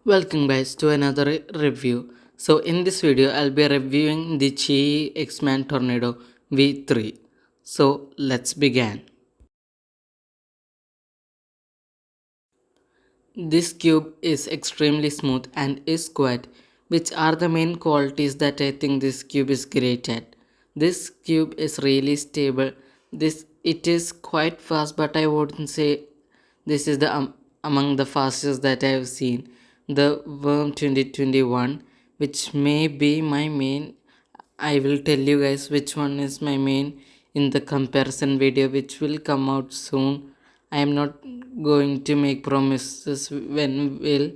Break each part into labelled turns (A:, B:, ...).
A: Welcome guys to another review. So in this video I'll be reviewing the Qiyi X-Man Tornado V3. So let's begin. This cube is extremely smooth and is quiet, which are the main qualities that I think this cube is great at. This cube is really stable. This it is quite fast, but I wouldn't say this is the among the fastest that I have seen. The Worm 2021, which may be my main. I will tell you guys which one is my main in the comparison video, which will come out soon. I am not going to make promises when will,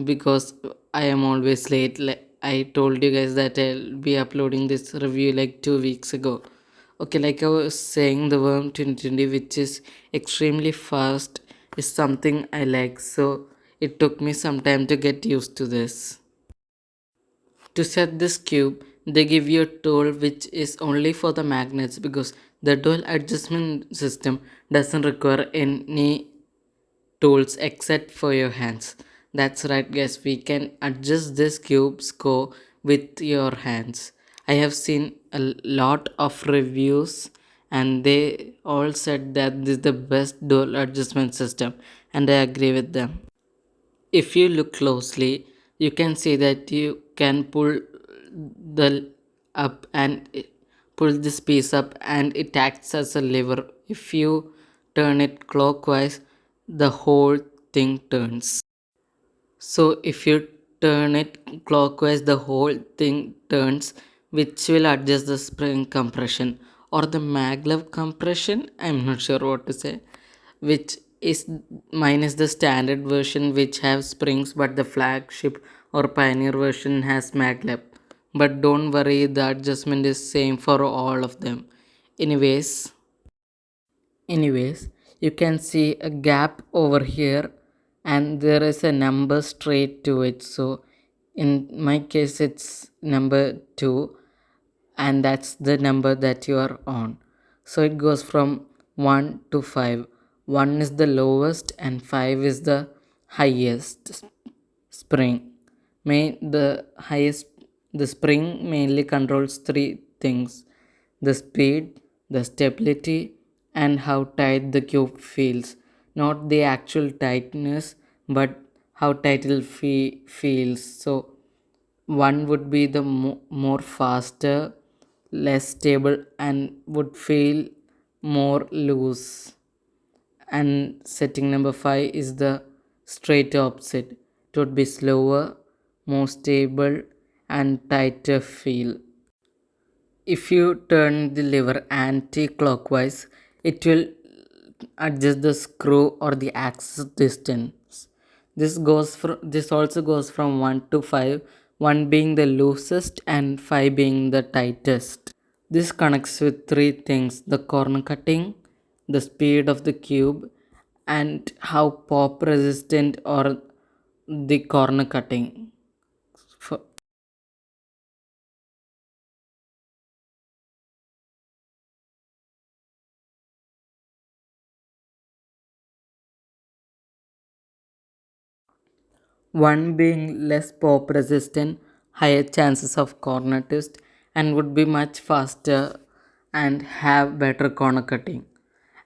A: because I am always late. Like I told you guys that I'll be uploading this review like 2 weeks ago. Okay, like I was saying, the Worm 2020, which is extremely fast, is something I like. So it took me some time to get used to this. To set this cube, they give you a tool which is only for the magnets because the dual adjustment system doesn't require any tools except for your hands. That's right guys, we can adjust this cube score with your hands. I have seen a lot of reviews and they all said that this is the best dual adjustment system, and I agree with them. If you look closely, you can see that you can pull the up and pull this piece up and it acts as a lever. If you turn it clockwise, the whole thing turns. So if you turn it clockwise, the whole thing turns, which will adjust the spring compression or the maglev compression. I'm not sure what to say, which is minus the standard version which have springs, but the flagship or pioneer version has maglev. But don't worry, the adjustment is same for all of them. Anyways, Anyways, you can see a gap over here and there is a number straight to it. So in my case it's number 2 and that's the number that you are on. So it goes from 1 to 5. 1 is the lowest and 5 is the highest spring. The spring mainly controls three things: the speed, the stability, and how tight the cube feels. Not the actual tightness, but how tight it feels. So one would be the more faster, less stable, and would feel more loose. And setting number 5 is the straight opposite. It would be slower, more stable, and tighter feel. If you turn the lever anti-clockwise, it will adjust the screw or the axis distance. This also goes from 1 to 5, 1 being the loosest and 5 being the tightest. This connects with three things: the corner cutting, the speed of the cube, and how pop resistant or the corner cutting. For one being less pop resistant, higher chances of corner twist, and would be much faster and have better corner cutting.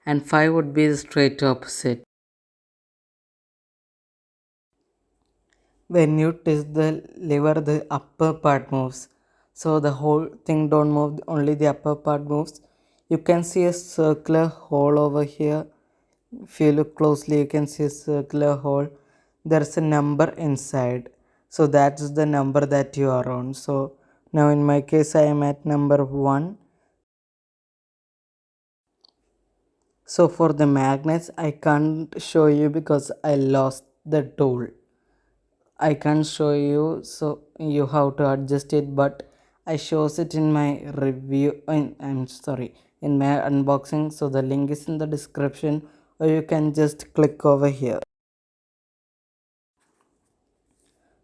A: And 5 would be the straight opposite. When you twist the lever, the upper part moves, so the whole thing don't move, only the upper part moves. You can see a circular hole over here. If you look closely, you can see a circular hole. There's a number inside, so that's the number that you are on. So now in my case I am at number 1. So for the magnets I can't show you because I lost the tool. I can't show you so you have to adjust it, but I shows it in my review. I'm sorry, in my unboxing. So the link is in the description, or you can just click over here.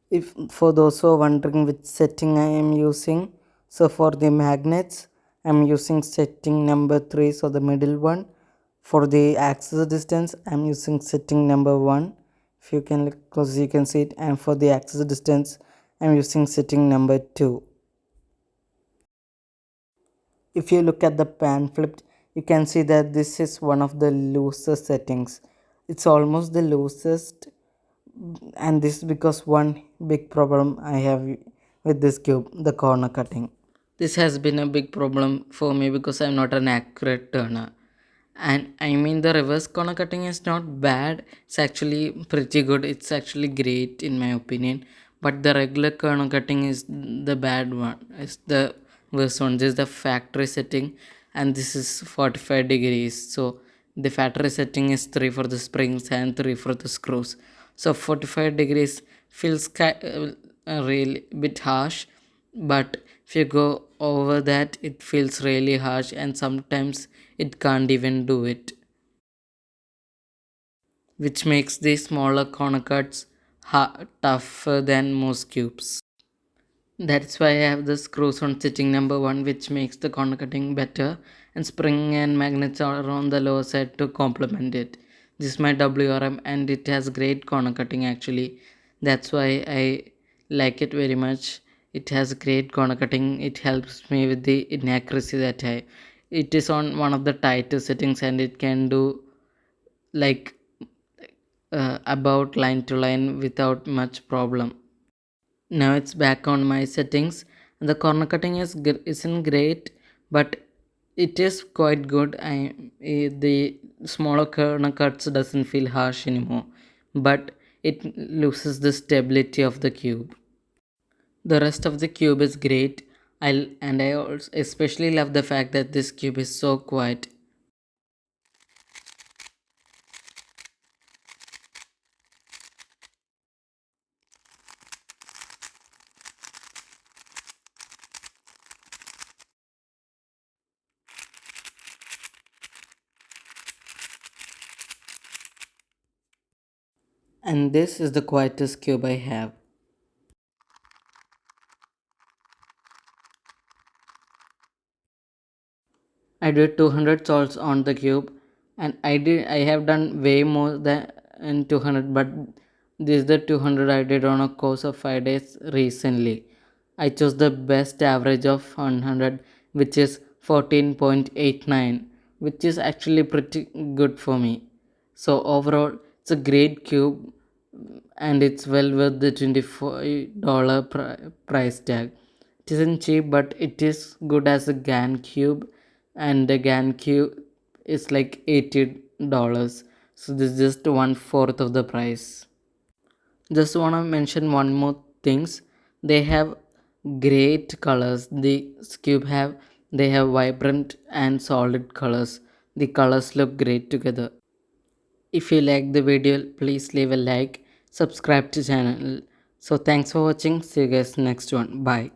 A: If for those who are wondering which setting I am using, so for the magnets I'm using setting number 3, so the middle one. For the axis distance I'm using setting number 1. If you can look close, you can see it. And for the axis distance, I'm using setting number 2. If you look at the pan flipped, you can see that this is one of the loosest settings. It's almost the loosest, and this is because one big problem I have with this cube, the corner cutting. This has been a big problem for me because I'm not an accurate turner. And I mean, the reverse corner cutting is not bad, it's actually pretty good, it's actually great in my opinion. But the regular corner cutting is the bad one, it's the worst one. This is the factory setting, and this is 45 degrees. So the factory setting is 3 for the springs and 3 for the screws. So 45 degrees feels really bit harsh, but if you go over that, it feels really harsh, and sometimes it can't even do it, which makes the smaller corner cuts tougher than most cubes. That's why I have the screws on sitting number 1, which makes the corner cutting better, and spring and magnets are on the lower side to complement it. This is my WRM, and it has great corner cutting actually. That's why I like it very much. It has great corner cutting. It helps me with the inaccuracy that I. It is on one of the tighter settings, and it can do like about line to line without much problem. Now it's back on my settings. The corner cutting isn't great, but it is quite good. The smaller corner cuts doesn't feel harsh anymore, but it loses the stability of the cube. The rest of the cube is great. I also especially love the fact that this cube is so quiet. And this is the quietest cube I have. I did 200 solves on the cube, and I have done way more than 200, but this is the 200 I did on a course of 5 days recently. I chose the best average of 100, which is 14.89, which is actually pretty good for me. So overall, it's a great cube, and it's well worth the $24 price tag. It isn't cheap, but it is good as a GAN cube, and the GAN cube is like $80. So this is just one fourth of the price. Just wanna mention one more things. They have great colors. The cube they have vibrant and solid colors. The colors look great together. If you like the video, please leave a like, subscribe to channel. So thanks for watching. See you guys next one. Bye.